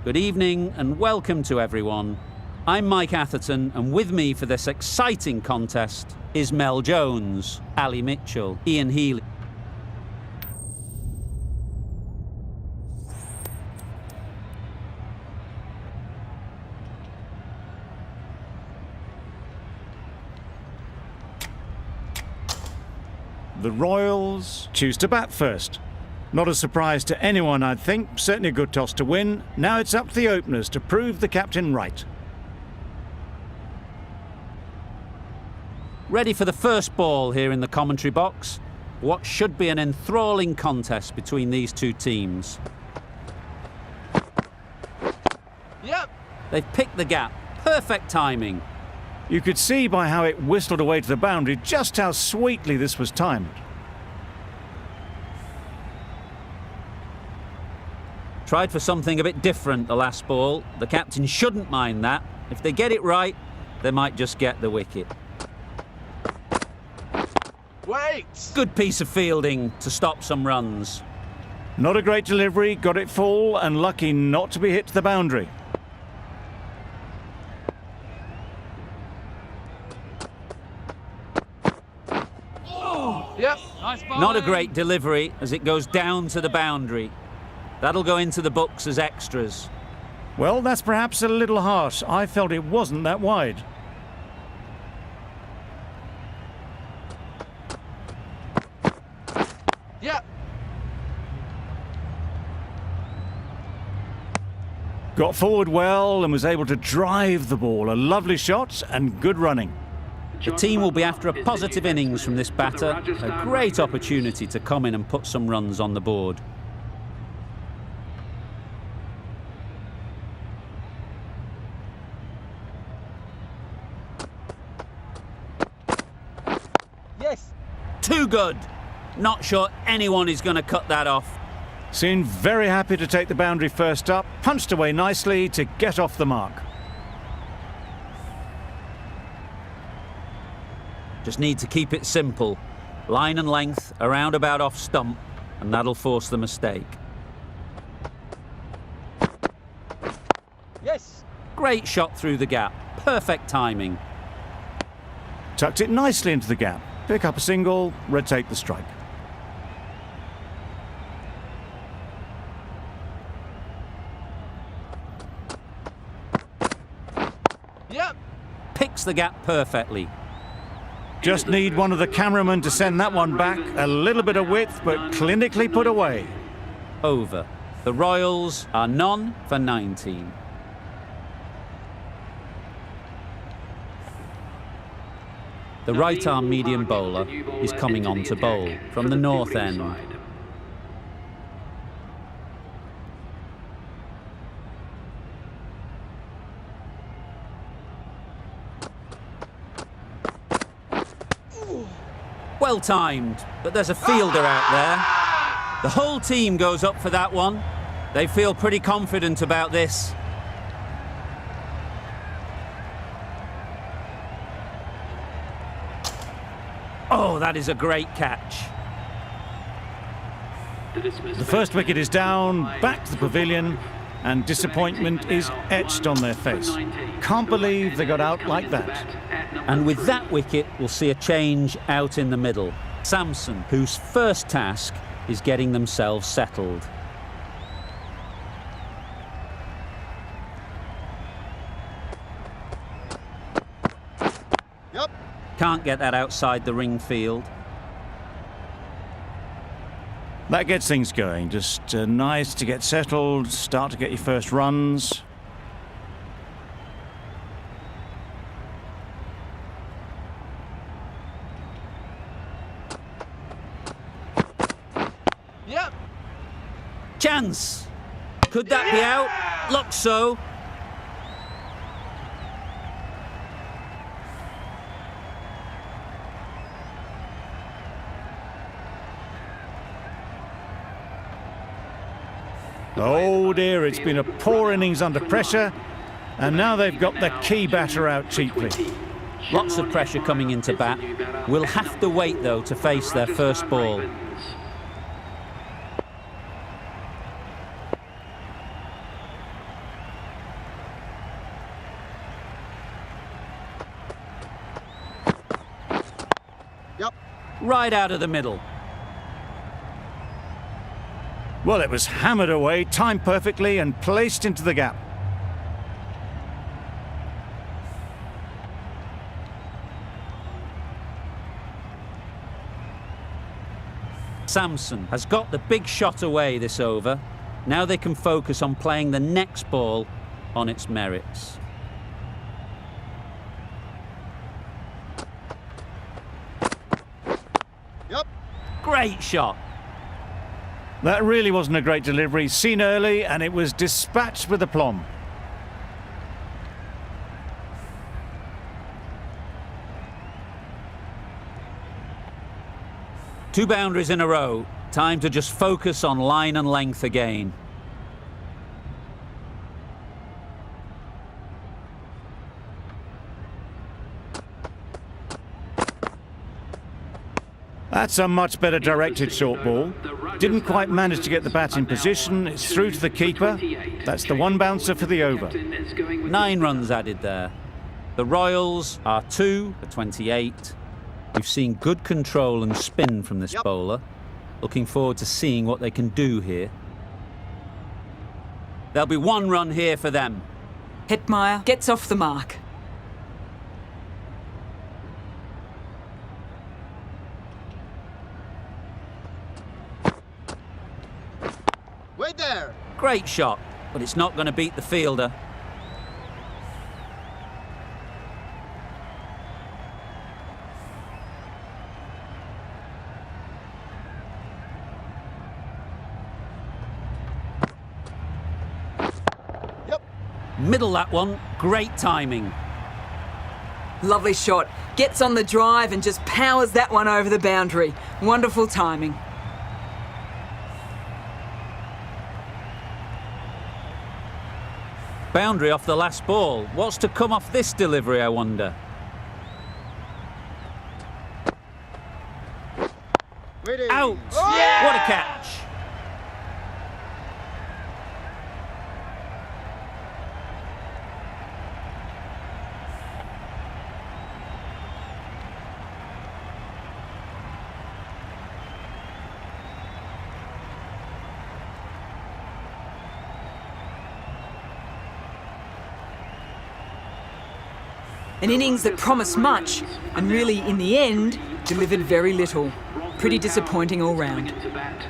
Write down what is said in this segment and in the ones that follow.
Good evening and welcome to everyone. I'm Mike Atherton, and with me for this exciting contest is Mel Jones, Ali Mitchell, Ian Healy. The Royals choose to bat first. Not a surprise to anyone, I'd think. Certainly a good toss to win. Now it's up to the openers to prove the captain right. Ready for the first ball here in the commentary box. What should be an enthralling contest between these two teams. Yep. They've picked the gap. Perfect timing. You could see by how it whistled away to the boundary just how sweetly this was timed. Tried for something a bit different the last ball. The captain shouldn't mind that. If they get it right, they might just get the wicket. Wait! Good piece of fielding to stop some runs. Not a great delivery, got it full and lucky not to be hit to the boundary. Yep. Nice ball. Not a great delivery as it goes down to the boundary. That'll go into the books as extras. Well, that's perhaps a little harsh. I felt it wasn't that wide. Yep. Got forward well and was able to drive the ball. A lovely shot and good running. The team will be after a positive innings from this batter. A great opportunity to come in and put some runs on the board. Yes. Too good. Not sure anyone is going to cut that off. Seemed very happy to take the boundary first up. Punched away nicely to get off the mark. Just need to keep it simple. Line and length, around about off stump, and that'll force the mistake. Yes. Great shot through the gap. Perfect timing. Tucked it nicely into the gap. Pick up a single, rotate the strike. Yep. Picks the gap perfectly. Just need one of the cameramen to send that one back. A little bit of width, but clinically put away. Over. The Royals are none for 19. The right-arm medium bowler is coming on to bowl from the north end. Well timed, but there's a fielder out there. The whole team goes up for that one. They feel pretty confident about this. Oh, that is a great catch. The first wicket is down, back to the pavilion, and disappointment is etched on their face. Can't believe they got out like that. And with that wicket, we'll see a change out in the middle. Samson, whose first task is getting themselves settled. Yep. Can't get that outside the ring field. That gets things going. Just nice to get settled, start to get your first runs. Yep. Chance! Could that be out? Looks so. Oh dear, it's been a poor innings under pressure, and now they've got the key batter out cheaply. Lots of pressure coming into bat. We'll have to wait, though, to face their first ball. right out of the middle. Well, it was hammered away, timed perfectly and placed into the gap. Samson has got the big shot away this over. Now they can focus on playing the next ball on its merits. Yep. Great shot. That really wasn't a great delivery, seen early, and it was dispatched with aplomb. Two boundaries in a row. Time to just focus on line and length again. That's a much better directed short ball. Didn't quite manage to get the bat in position. It's through to the keeper. That's the one bouncer for the over. 9 runs added there. The Royals are 2 for 28. We've seen good control and spin from this bowler. Looking forward to seeing what they can do here. There'll be 1 run here for them. Hetmeyer gets off the mark. Wait there. Great shot, but it's not going to beat the fielder. Middle that one, great timing. Lovely shot. Gets on the drive and just powers that one over the boundary. Wonderful timing. Boundary off the last ball. What's to come off this delivery, I wonder? Waiting. Out! Oh! What a catch! An innings that promised much and really, in the end, delivered very little. Pretty disappointing all round.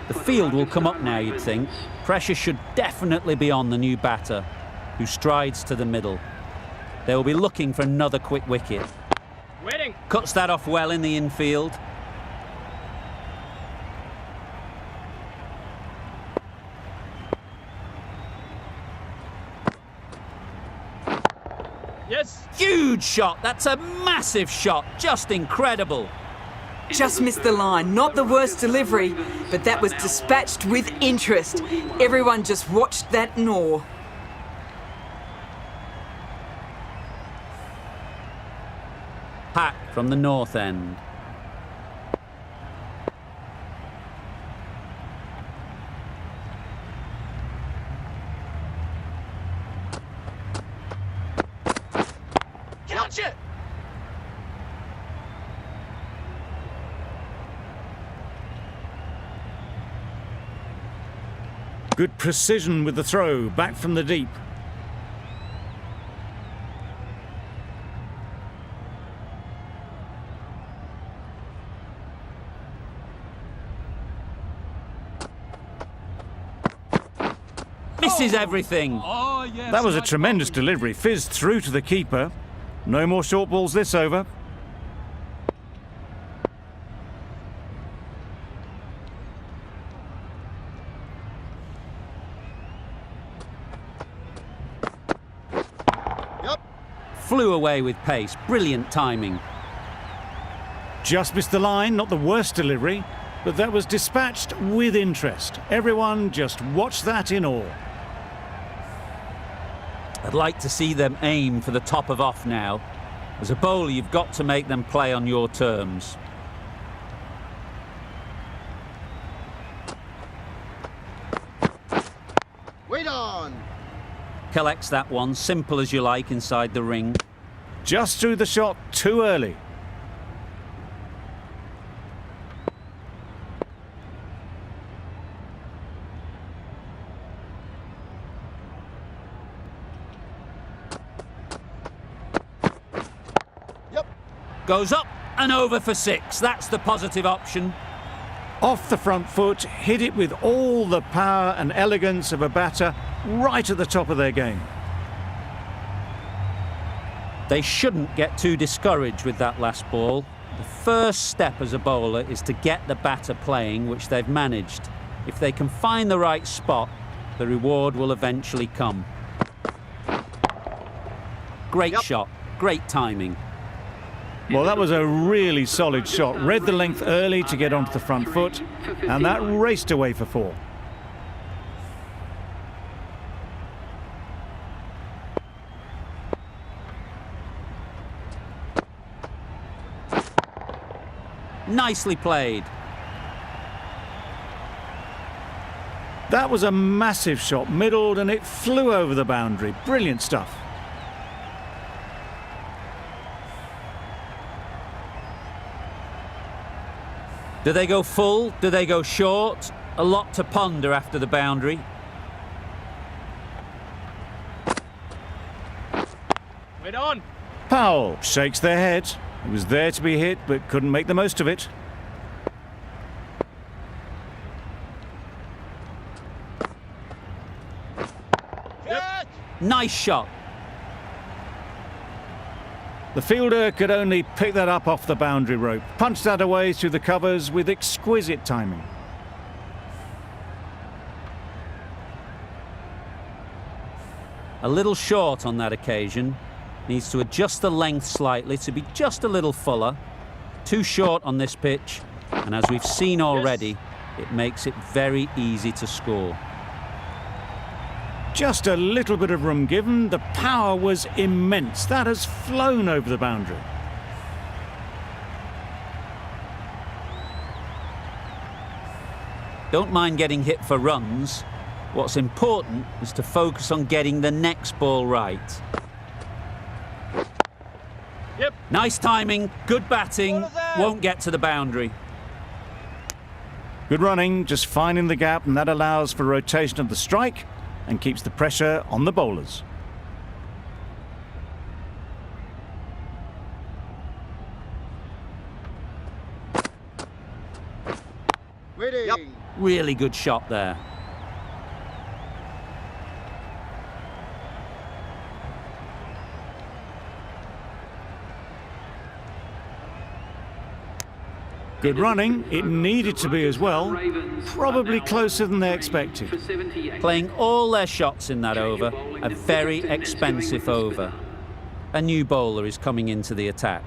The field will come up now, you'd think. Pressure should definitely be on the new batter, who strides to the middle. They will be looking for another quick wicket. Waiting. Cuts that off well in the infield. Yes. Huge shot. That's a massive shot. Just incredible. Just missed the line. Not the worst delivery, but that was dispatched with interest. Everyone just watched that gnaw. Pack from the north end. Catch it. Good precision with the throw, back from the deep. Misses everything. Oh yes. That was a tremendous delivery, fizzed through to the keeper. No more short balls this over. Yep. Flew away with pace. Brilliant timing. Just missed the line, not the worst delivery, but that was dispatched with interest. Everyone just watched that in awe. I'd like to see them aim for the top of off now. As a bowler, you've got to make them play on your terms. Wait on. Collects that one, simple as you like, inside the ring. Just threw the shot too early. Goes up and over for 6. That's the positive option. Off the front foot, hit it with all the power and elegance of a batter, right at the top of their game. They shouldn't get too discouraged with that last ball. The first step as a bowler is to get the batter playing, which they've managed. If they can find the right spot, the reward will eventually come. Great shot, great timing. Well, that was a really solid shot. Read the length early to get onto the front foot, and that raced away for 4. Nicely played. That was a massive shot, middled, and it flew over the boundary. Brilliant stuff. Do they go full? Do they go short? A lot to ponder after the boundary. Wait on. Powell shakes their head. It was there to be hit, but couldn't make the most of it. Yep. Nice shot. The fielder could only pick that up off the boundary rope, punched that away through the covers with exquisite timing. A little short on that occasion. Needs to adjust the length slightly to be just a little fuller. Too short on this pitch, and as we've seen already, it makes it very easy to score. Just a little bit of room given. The power was immense. That has flown over the boundary. Don't mind getting hit for runs. What's important is to focus on getting the next ball right. Yep. Nice timing, good batting, won't get to the boundary. Good running, just finding the gap, and that allows for rotation of the strike and keeps the pressure on the bowlers. Waiting. Yep. Really good shot there. Good running, it needed to be as well. Probably closer than they expected. Playing all their shots in that over, a very expensive over. A new bowler is coming into the attack.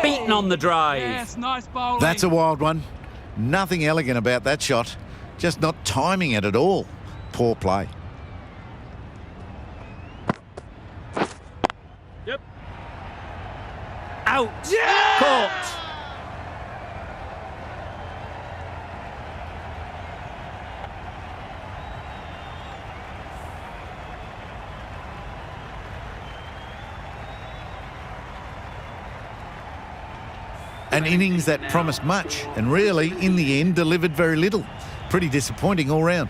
Beaten on the drive. Yes, nice bowling. That's a wild one. Nothing elegant about that shot. Just not timing it at all. Poor play. Yep. Out. Caught. An innings that promised much and really, in the end, delivered very little. Pretty disappointing all round.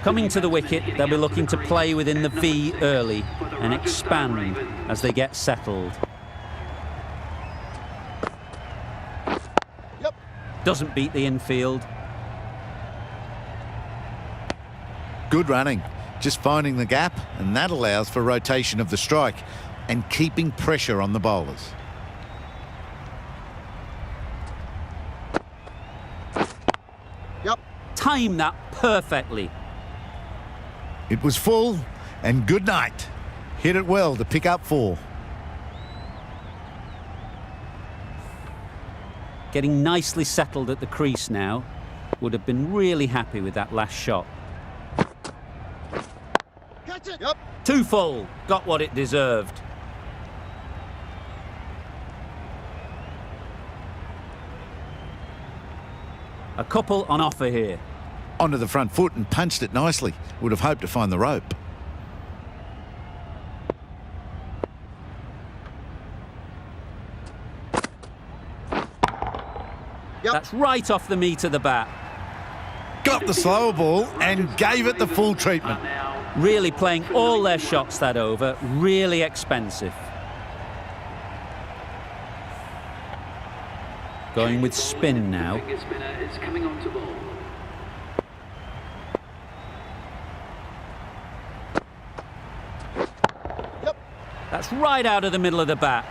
Coming to the wicket, they'll be looking to play within the V early and expand as they get settled. Yep. Doesn't beat the infield. Good running. Just finding the gap, and that allows for rotation of the strike and keeping pressure on the bowlers. Yep. Time that perfectly. It was full, and good night. Hit it well to pick up 4. Getting nicely settled at the crease now. Would have been really happy with that last shot. Catch it. Yep. Too full. Got what it deserved. A couple on offer here. Onto the front foot and punched it nicely. Would have hoped to find the rope. Yep. That's right off the meat of the bat. Got the slower ball and gave it the full treatment. Really playing all their shots that over, really expensive. Going with spin now. That's right out of the middle of the bat.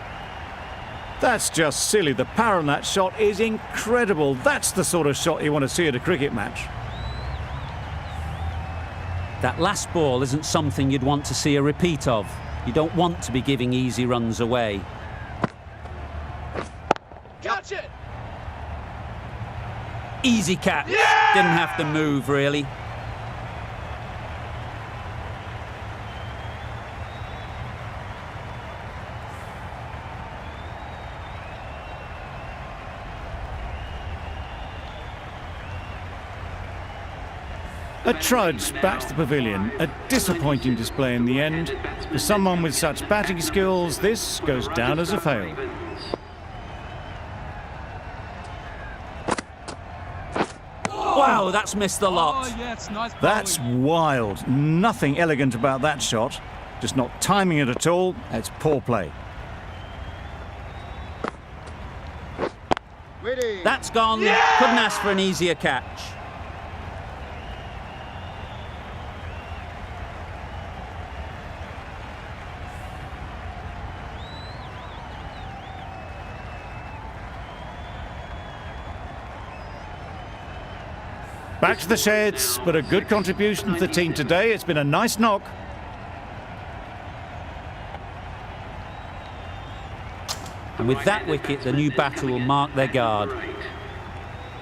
That's just silly. The power on that shot is incredible. That's the sort of shot you want to see at a cricket match. That last ball isn't something you'd want to see a repeat of. You don't want to be giving easy runs away. Catch it! Easy catch. Didn't have to move, really. A trudge back to the pavilion. A disappointing display in the end. For someone with such batting skills, this goes down as a fail. Wow, that's missed the lot. That's wild. Nothing elegant about that shot. Just not timing it at all. It's poor play. Waiting. That's gone. Couldn't ask for an easier catch. Back to the sheds, but a good contribution to the team today. It's been a nice knock. And with that wicket, the new batter will mark their guard.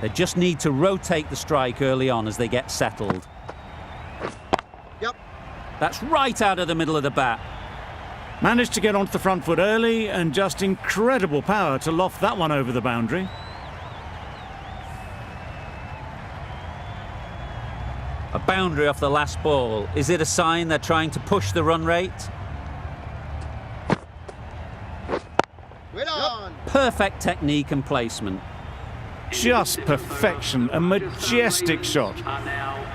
They just need to rotate the strike early on as they get settled. Yep. That's right out of the middle of the bat. Managed to get onto the front foot early and just incredible power to loft that one over the boundary. A boundary off the last ball. Is it a sign they're trying to push the run rate? Wait on. Perfect technique and placement. Just perfection, a majestic shot.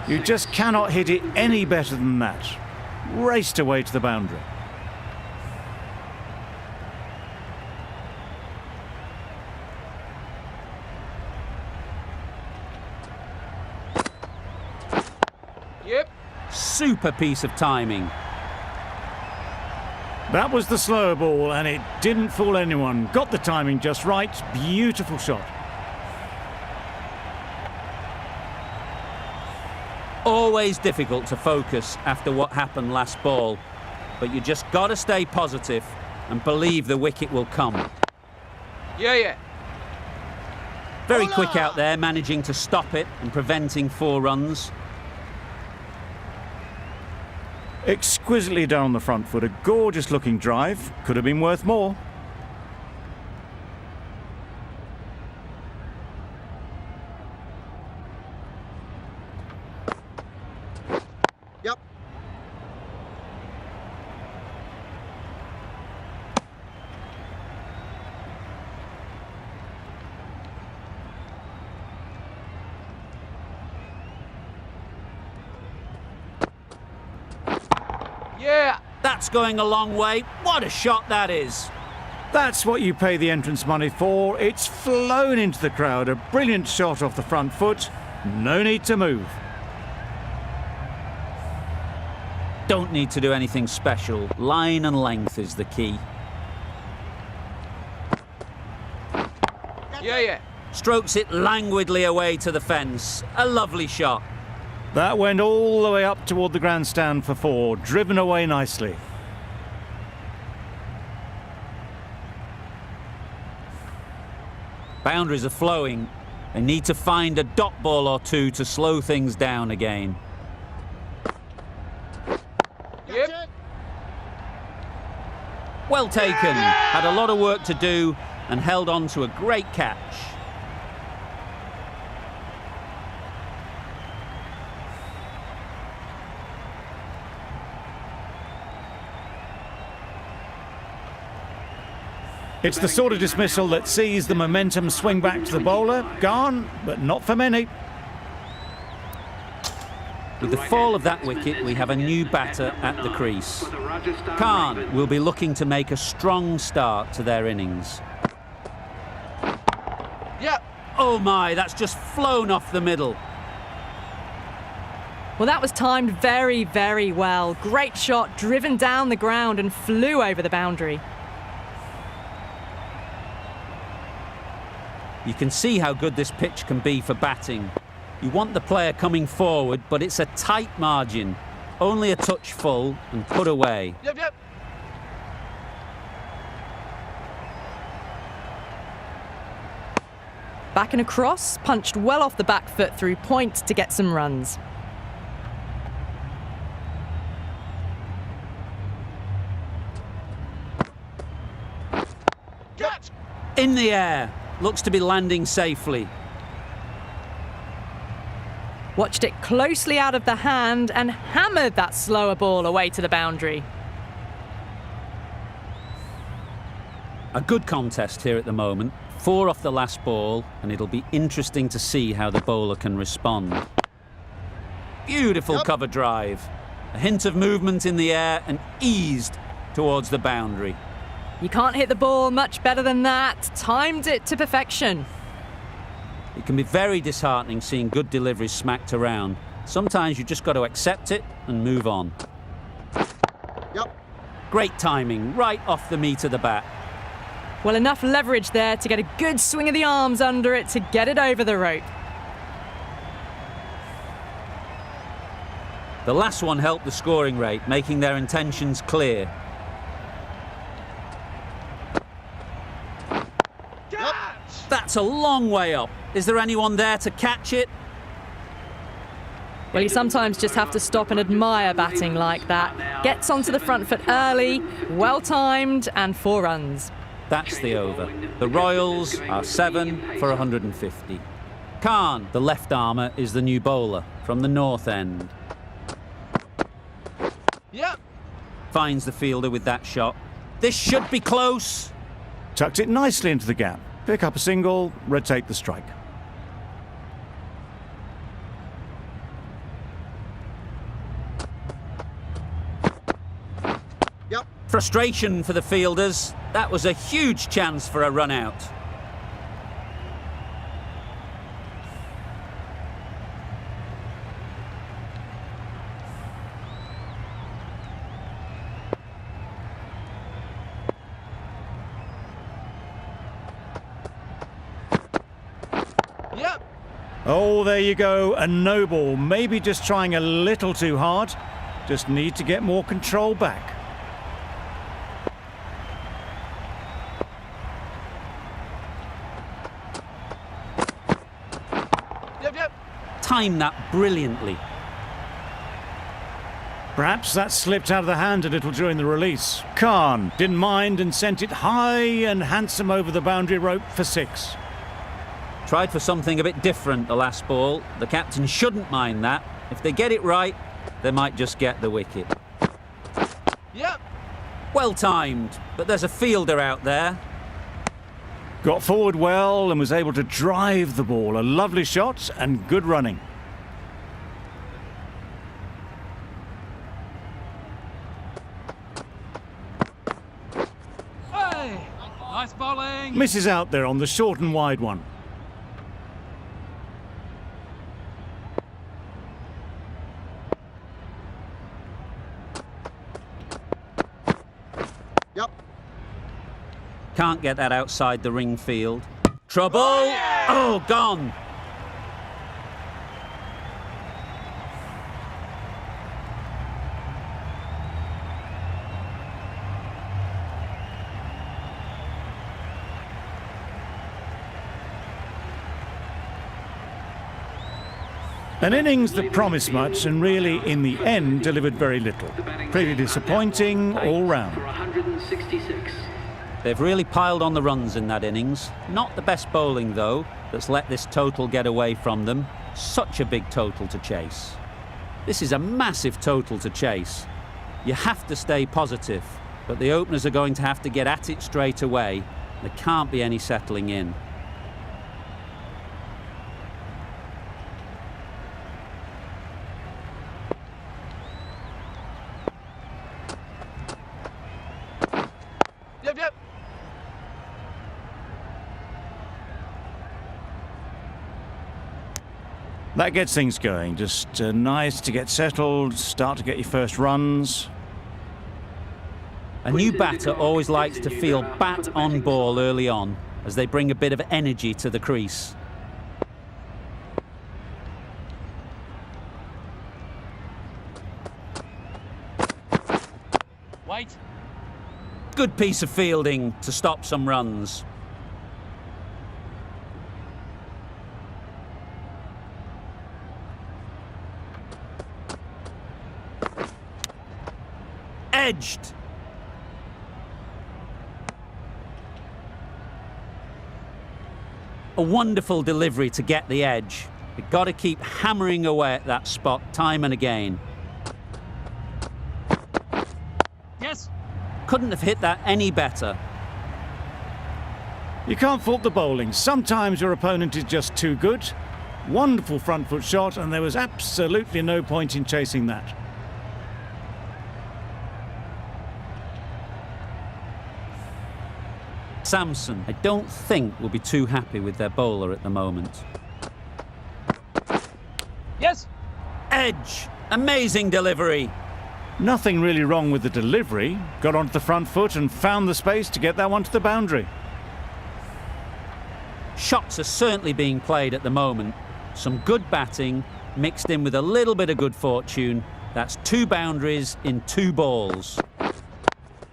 You just cannot hit it any better than that. Raced away to the boundary. Super piece of timing. That was the slower ball and it didn't fool anyone. Got the timing just right. Beautiful shot. Always difficult to focus after what happened last ball, but you just got to stay positive and believe the wicket will come. Yeah. Very quick out there, managing to stop it and preventing 4 runs. Exquisitely down the front foot, a gorgeous looking drive. Could have been worth more. Yep. Yeah. That's going a long way. What a shot that is. That's what you pay the entrance money for. It's flown into the crowd. A brilliant shot off the front foot. No need to move. Don't need to do anything special. Line and length is the key. Yeah. Strokes it languidly away to the fence. A lovely shot. That went all the way up toward the grandstand for 4. Driven away nicely. Boundaries are flowing. They need to find a dot ball or 2 to slow things down again. Catch it. Well taken. Had a lot of work to do and held on to a great catch. It's the sort of dismissal that sees the momentum swing back to the bowler. Gone, but not for many. With the fall of that wicket, we have a new batter at the crease. Khan will be looking to make a strong start to their innings. Yep. Oh my, that's just flown off the middle. Well, that was timed very, very well. Great shot, driven down the ground and flew over the boundary. You can see how good this pitch can be for batting. You want the player coming forward, but it's a tight margin. Only a touch full and put away. Yep, yep. Back and across, punched well off the back foot through point to get some runs. Catch. In the air. Looks to be landing safely. Watched it closely out of the hand and hammered that slower ball away to the boundary. A good contest here at the moment. 4 off the last ball, and it'll be interesting to see how the bowler can respond. Beautiful cover drive. A hint of movement in the air and eased towards the boundary. You can't hit the ball much better than that. Timed it to perfection. It can be very disheartening seeing good deliveries smacked around. Sometimes you just got to accept it and move on. Yep. Great timing, right off the meat of the bat. Well, enough leverage there to get a good swing of the arms under it to get it over the rope. The last one helped the scoring rate, making their intentions clear. Catch. That's a long way up. Is there anyone there to catch it? Well, you sometimes just have to stop and admire batting like that. Gets onto the front foot early, well timed, and 4 runs. That's the over. The Royals are 7 for 150. Khan, the left armour, is the new bowler from the north end. Yep. Finds the fielder with that shot. This should be close. Tucked it nicely into the gap. Pick up a single, rotate the strike. Yep. Frustration for the fielders. That was a huge chance for a run out. Yep. Oh, there you go, a no ball. Maybe just trying a little too hard. Just need to get more control back. Yep, yep. Timed that brilliantly. Perhaps that slipped out of the hand a little during the release. Khan didn't mind and sent it high and handsome over the boundary rope for 6. Tried for something a bit different the last ball. The captain shouldn't mind that. If they get it right, they might just get the wicket. Yep. Well timed, but there's a fielder out there. Got forward well and was able to drive the ball. A lovely shot and good running. Hey. Nice bowling. Misses out there on the short and wide one. Yep. Can't get that outside the ring field. Trouble! Oh, gone! An innings that promised much and really, in the end, delivered very little. Pretty disappointing all round. They've really piled on the runs in that innings. Not the best bowling, though, that's let this total get away from them. Such a big total to chase. This is a massive total to chase. You have to stay positive, but the openers are going to have to get at it straight away. There can't be any settling in. That gets things going. Just nice to get settled, start to get your first runs. A new batter always likes to feel bat on ball early on, as they bring a bit of energy to the crease. Wait. Good piece of fielding to stop some runs. Edged. A wonderful delivery to get the edge. You've got to keep hammering away at that spot time and again. Yes. Couldn't have hit that any better. You can't fault the bowling. Sometimes your opponent is just too good. Wonderful front foot shot, and there was absolutely no point in chasing that. Samson, I don't think, will be too happy with their bowler at the moment. Yes. Edge. Amazing delivery. Nothing really wrong with the delivery. Got onto the front foot and found the space to get that one to the boundary. Shots are certainly being played at the moment. Some good batting mixed in with a little bit of good fortune. That's 2 boundaries in 2 balls.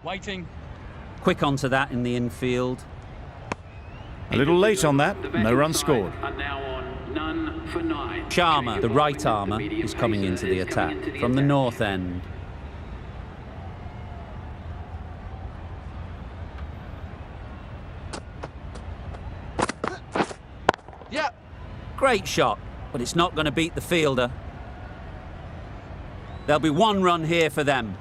Waiting. Quick onto that in the infield. A little late on that, no run scored. Sharma, the right armour, is coming into the attack from the north end. Yeah. Great shot, but it's not going to beat the fielder. There'll be 1 run here for them.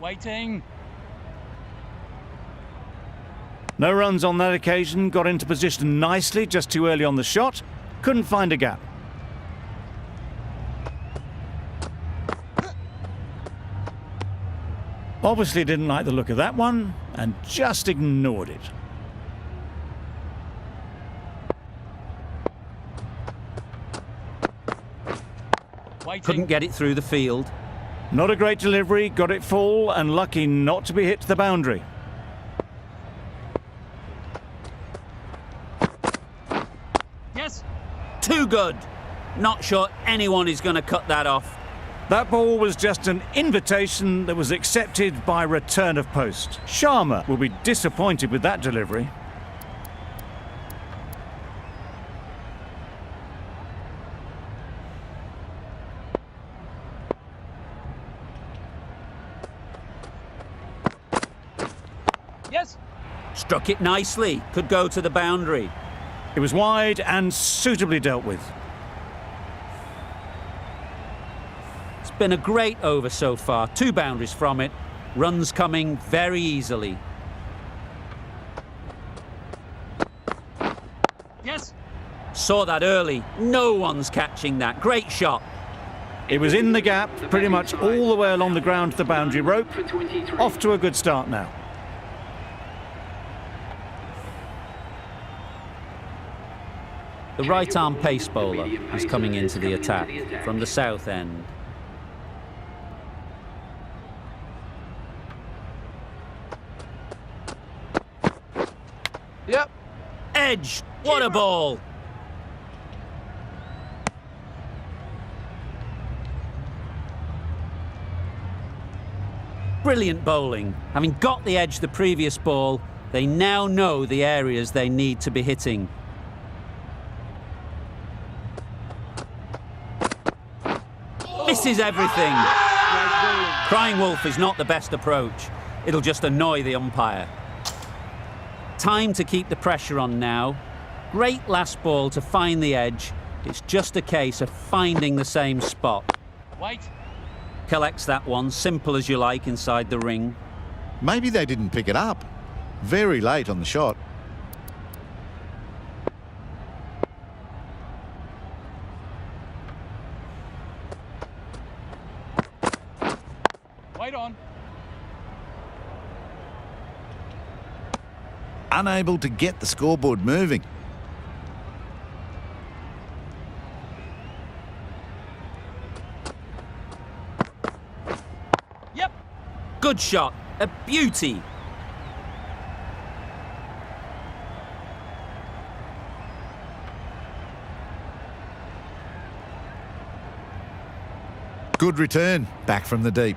Waiting. No runs on that occasion, got into position nicely, just too early on the shot. Couldn't find a gap. Obviously didn't like the look of that one and just ignored it. Waiting. Couldn't get it through the field. Not a great delivery, got it full and lucky not to be hit to the boundary. Yes. Too good. Not sure anyone is going to cut that off. That ball was just an invitation that was accepted by return of post. Sharma will be disappointed with that delivery. Yes. Struck it nicely. Could go to the boundary. It was wide and suitably dealt with. It's been a great over so far. 2 boundaries from it. Runs coming very easily. Yes. Saw that early. No one's catching that. Great shot. It was in the gap, pretty much all the way along the ground to the boundary rope. Off to a good start now. The right-arm pace bowler is coming into the attack from the south end. Yep. Edge! What a ball! Brilliant bowling. Having got the edge the previous ball, they now know the areas they need to be hitting. Misses everything. Crying wolf is not the best approach. It'll just annoy the umpire. Time to keep the pressure on now. Great last ball to find the edge. It's just a case of finding the same spot. Wait. Collects that one, simple as you like, inside the ring. Maybe they didn't pick it up. Very late on the shot. Wait on. Unable to get the scoreboard moving. Yep. Good shot. A beauty. Good return back from the deep.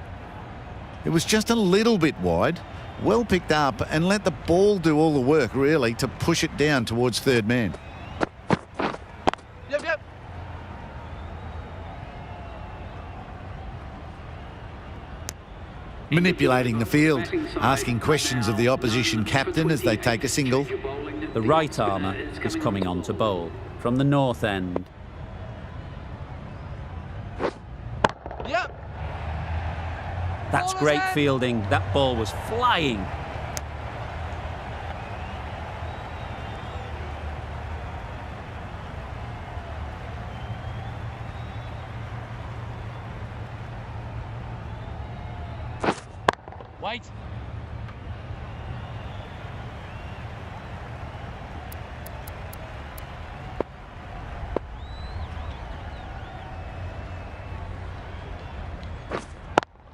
It was just a little bit wide. Well picked up and let the ball do all the work, really, to push it down towards third man. Yep, yep. Manipulating the field, asking questions of the opposition captain as they take a single. The right armour is coming on to bowl from the north end. Yep. That's Ball is great in. fielding. That ball was flying. Wait.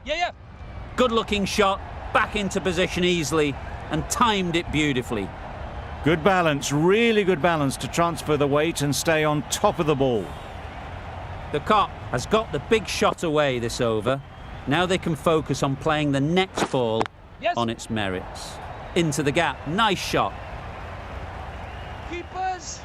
Yeah. Good looking shot. Back into position easily and timed it beautifully. Good balance, really good balance to transfer the weight and stay on top of the ball. The cop has got the big shot away this over. Now they can focus on playing the next ball Yes. on its merits. Into the gap. Nice shot. Keepers.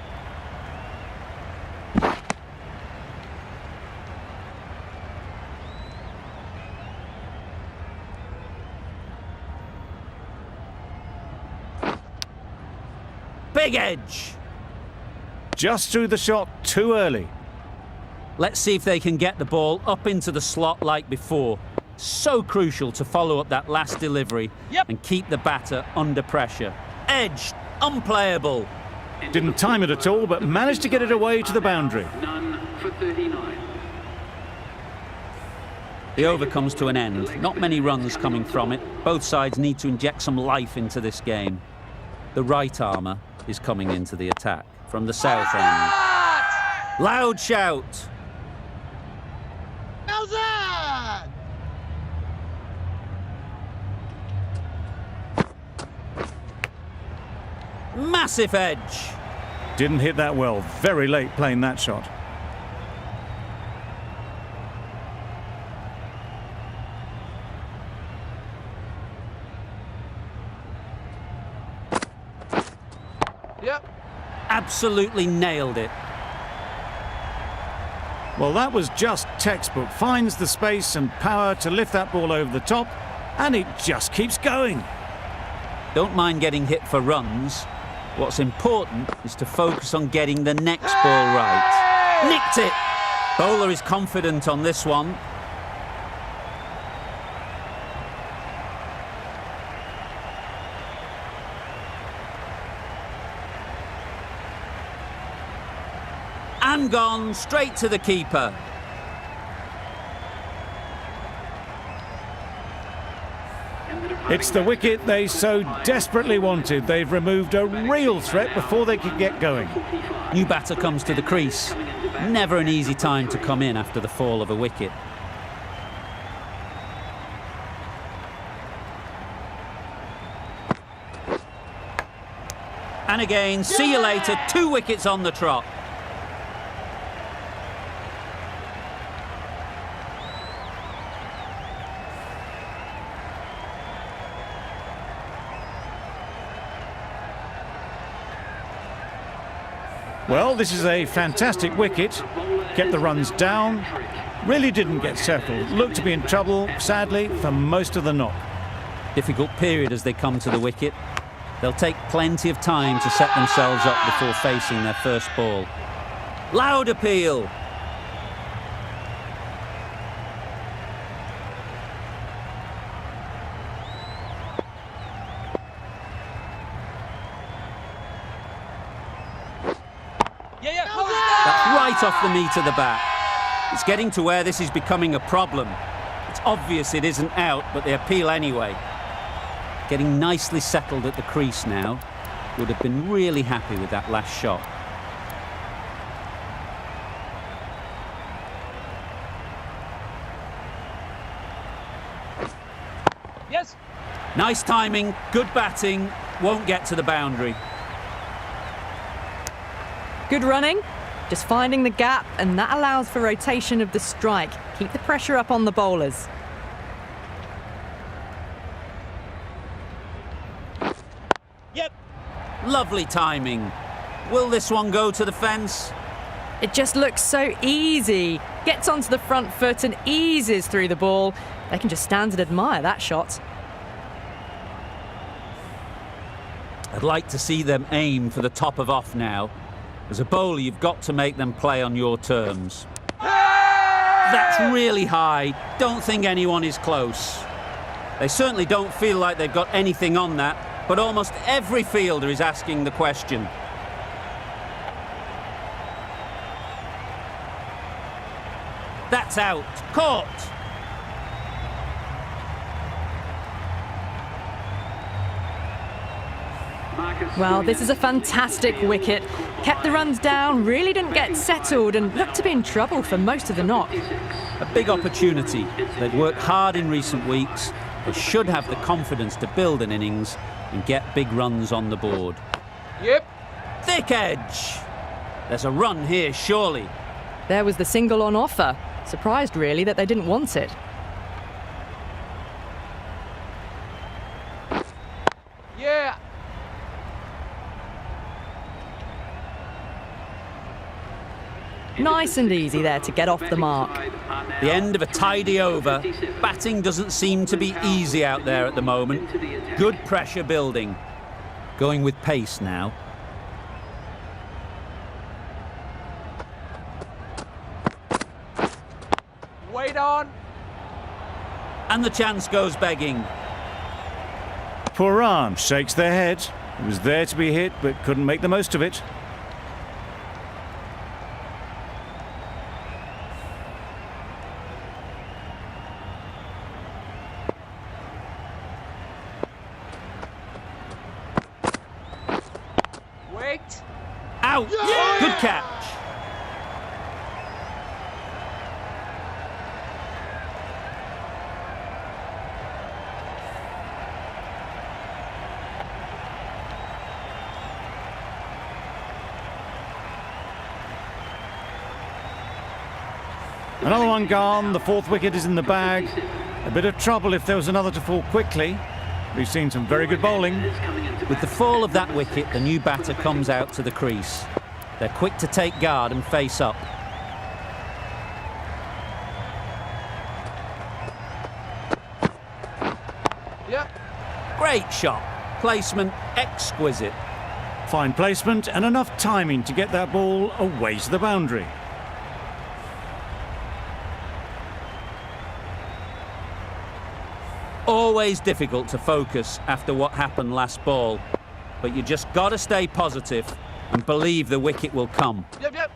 Big edge. Just threw the shot too early. Let's see if they can get the ball up into the slot like before. So crucial to follow up that last delivery Yep. and keep the batter under pressure. Edge, unplayable. Didn't time it at all, but managed to get it away to the boundary. None for 39. The over comes to an end. Not many runs coming from it. Both sides need to inject some life into this game. The right armour is coming into the attack from the south end. Loud shout. How's that? Massive edge. Didn't hit that well. Very late playing that shot. Yep. Absolutely nailed it. Well, that was just textbook. Finds the space and power to lift that ball over the top, and it just keeps going. Don't mind getting hit for runs. What's important is to focus on getting the next ball right. Nicked it. Bowler is confident on this one. And gone straight to the keeper. It's the wicket they so desperately wanted. They've removed a real threat before they could get going. New batter comes to the crease. Never an easy time to come in after the fall of a wicket. And again, see you later. 2 wickets on the trot. Well, this is a fantastic wicket. Kept the runs down. Really didn't get settled. Looked to be in trouble, sadly, for most of the knock. Difficult period as they come to the wicket. They'll take plenty of time to set themselves up before facing their first ball. Loud appeal. Yeah. That's right off the meat of the bat. It's getting to where this is becoming a problem. It's obvious it isn't out, but they appeal anyway. Getting nicely settled at the crease now. Would have been really happy with that last shot. Yes. Nice timing, good batting, won't get to the boundary. Good running, just finding the gap, and that allows for rotation of the strike. Keep the pressure up on the bowlers. Yep. Lovely timing. Will this one go to the fence? It just looks so easy. Gets onto the front foot and eases through the ball. They can just stand and admire that shot. I'd like to see them aim for the top of off now. As a bowler, you've got to make them play on your terms. That's really high. Don't think anyone is close. They certainly don't feel like they've got anything on that, but almost every fielder is asking the question. That's out. Caught. Well, this is a fantastic wicket. Kept the runs down, really didn't get settled, and looked to be in trouble for most of the knock. A big opportunity. They've worked hard in recent weeks. They should have the confidence to build an innings and get big runs on the board. Yep. Thick edge. There's a run here, surely. There was the single on offer. Surprised, really, that they didn't want it. Yeah. Nice and easy there to get off the mark. The end of a tidy over. Batting doesn't seem to be easy out there at the moment. Good pressure building. Going with pace now. Wait on. And the chance goes begging. Poor arm shakes their head. It was there to be hit, but couldn't make the most of it. Wait. Out. Yeah! Good catch. Another one gone. The fourth wicket is in the bag. A bit of trouble if there was another to fall quickly. We've seen some very good bowling. With the fall of that wicket, the new batter comes out to the crease. They're quick to take guard and face up. Yep. Great shot. Placement exquisite. Fine placement and enough timing to get that ball away to the boundary. Always difficult to focus after what happened last ball, but you just got to stay positive and believe the wicket will come. Yep.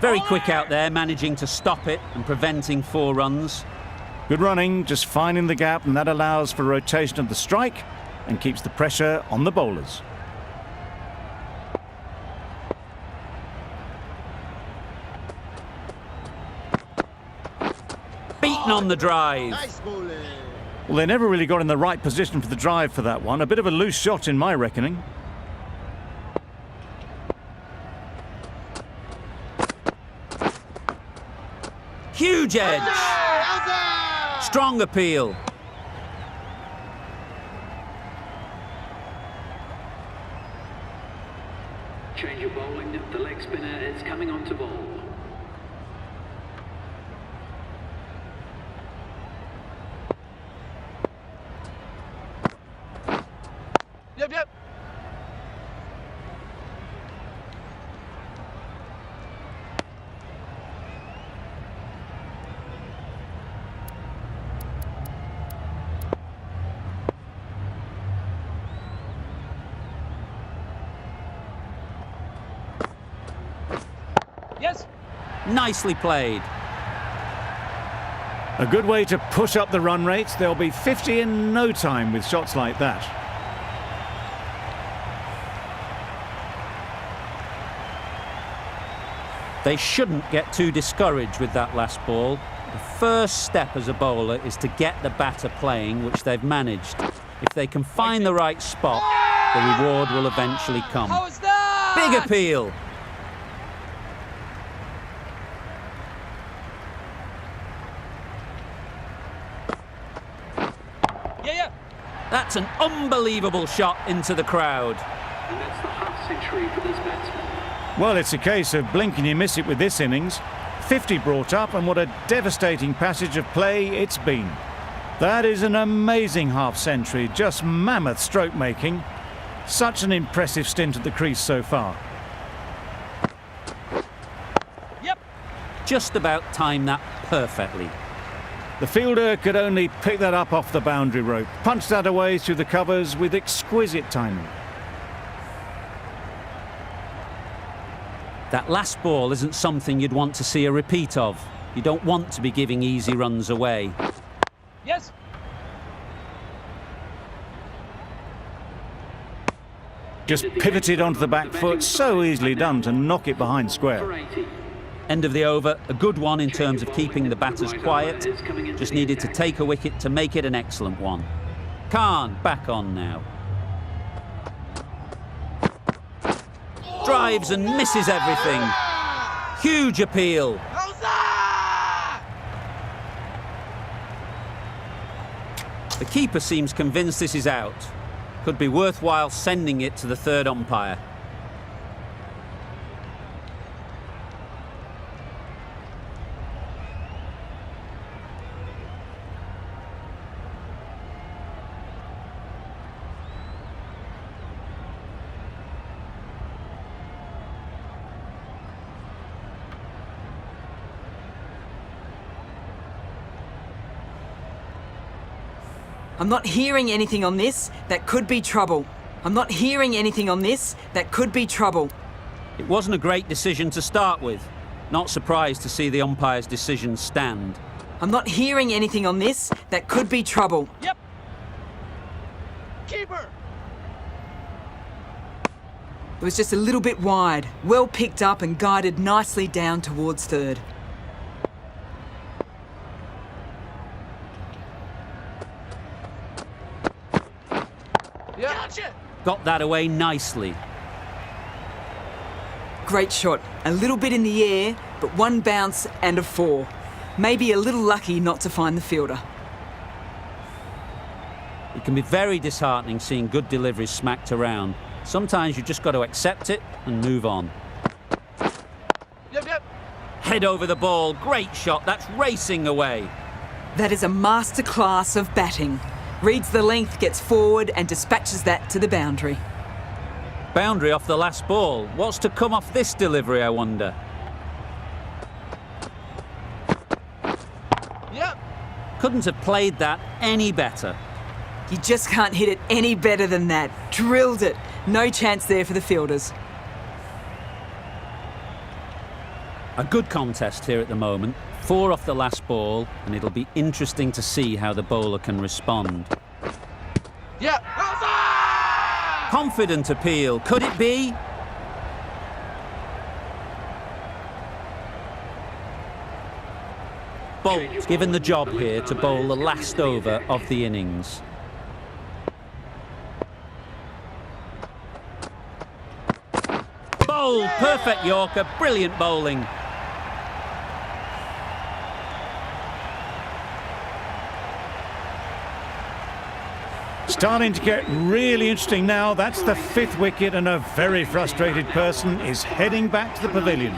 Very quick out there, managing to stop it and preventing 4 runs. Good running, just finding the gap, and that allows for rotation of the strike and keeps the pressure on the bowlers. Beaten on the drive. Nice bowling. Well, they never really got in the right position for the drive for that one. A bit of a loose shot in my reckoning. Huge edge. Outside. Strong appeal. Change of bowling. The leg spinner is coming on to bowl. Yep. Yes. Nicely played. A good way to push up the run rate. They'll be 50 in no time with shots like that. They shouldn't get too discouraged with that last ball. The first step as a bowler is to get the batter playing, which they've managed. If they can find the right spot, the reward will eventually come. How is that? Big appeal. Yeah. That's an unbelievable shot into the crowd. And that's the half century for this batsman. Well, it's a case of blink and you miss it with this innings. 50 brought up, and what a devastating passage of play it's been. That is an amazing half-century, just mammoth stroke making. Such an impressive stint at the crease so far. Yep. Just about timed that perfectly. The fielder could only pick that up off the boundary rope, punch that away through the covers with exquisite timing. That last ball isn't something you'd want to see a repeat of. You don't want to be giving easy runs away. Yes. Just pivoted onto the back foot, so easily done to knock it behind square. For 80. End of the over, a good one in terms of keeping the batters quiet. Just needed to take a wicket to make it an excellent one. Khan back on now. Drives and misses everything. Huge appeal. How's that? The keeper seems convinced this is out. Could be worthwhile sending it to the third umpire. I'm not hearing anything on this. That could be trouble. I'm not hearing anything on this. That could be trouble. It wasn't a great decision to start with. Not surprised to see the umpire's decision stand. I'm not hearing anything on this. That could be trouble. Yep. Keeper. It was just a little bit wide. Well picked up and guided nicely down towards third. Yeah. Gotcha. Got that away nicely. Great shot. A little bit in the air, but one bounce and a 4. Maybe a little lucky not to find the fielder. It can be very disheartening seeing good deliveries smacked around. Sometimes you just got to accept it and move on. Yep. Head over the ball. Great shot. That's racing away. That is a masterclass of batting. Reads the length, gets forward and dispatches that to the boundary. Boundary off the last ball. What's to come off this delivery, I wonder? Yep. Couldn't have played that any better. You just can't hit it any better than that. Drilled it. No chance there for the fielders. A good contest here at the moment. 4 off the last ball, and it'll be interesting to see how the bowler can respond. Yep. How's that? Confident appeal. Could it be? Bolt given the job here to bowl the last over of the innings. Bowl, perfect Yorker, brilliant bowling. Starting to get really interesting now. That's the 5th wicket, and a very frustrated person is heading back to the pavilion.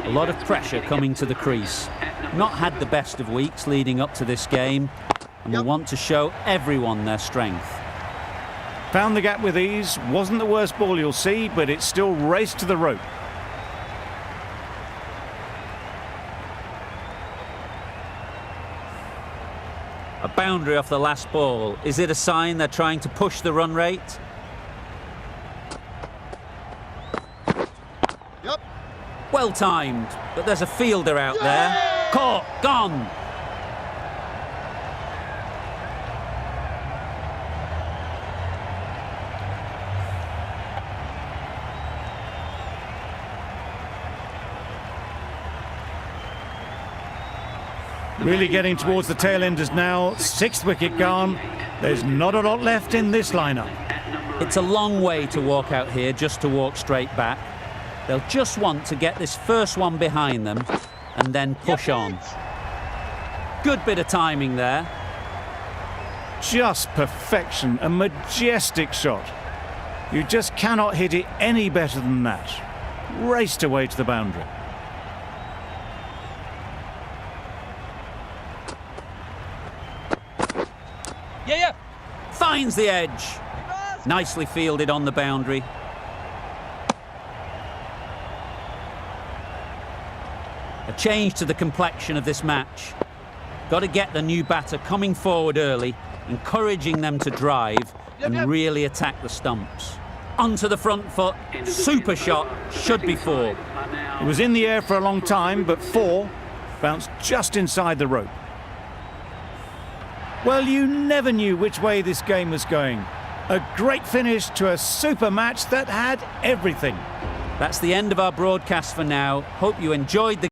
A lot of pressure coming to the crease. Not had the best of weeks leading up to this game, and will want to show everyone their strength. Found the gap with ease. Wasn't the worst ball you'll see, but it still raced to the rope. A boundary off the last ball. Is it a sign they're trying to push the run rate? Yep. Well timed, but there's a fielder out there. Caught, gone. Really getting towards the tail enders now. 6th wicket gone. There's not a lot left in this lineup. It's a long way to walk out here just to walk straight back. They'll just want to get this first one behind them and then push on. Good bit of timing there. Just perfection, a majestic shot. You just cannot hit it any better than that. Raced away to the boundary. Yeah, yeah. Finds the edge. Nicely fielded on the boundary. A change to the complexion of this match. Got to get the new batter coming forward early, encouraging them to drive and really attack the stumps. Onto the front foot, super shot, should be 4. It was in the air for a long time, but 4 bounced just inside the rope. Well, you never knew which way this game was going. A great finish to a super match that had everything. That's the end of our broadcast for now. Hope you enjoyed the